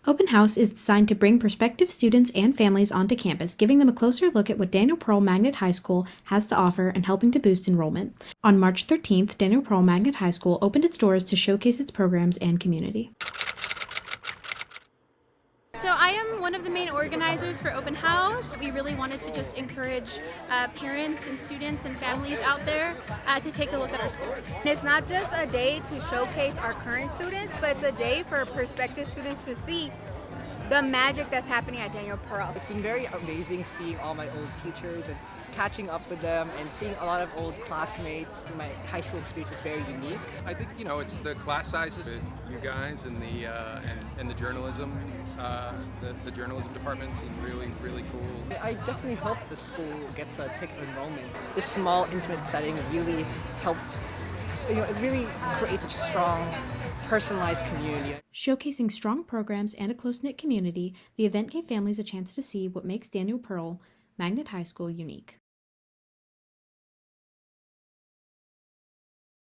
Open House is designed to bring prospective students and families onto campus, giving them a closer look at what Daniel Pearl Magnet High School has to offer and helping to boost enrollment. On March 13th, Daniel Pearl Magnet High School opened its doors to showcase its programs and community. So I am one of the main organizers for Open House. We really wanted to just encourage parents and students and families out there to take a look at our school. It's not just a day to showcase our current students, but it's a day for prospective students to see the magic that's happening at Daniel Pearl. It's been very amazing seeing all my old teachers and catching up with them and seeing a lot of old classmates. My high school experience is very unique. I think it's the class sizes with you guys and the journalism, the journalism department seem really cool. I definitely hope the school gets a ticket enrollment. This small, intimate setting really helped. It really creates such a strong, personalized community. Showcasing strong programs and a close-knit community, the event gave families a chance to see what makes Daniel Pearl Magnet High School unique.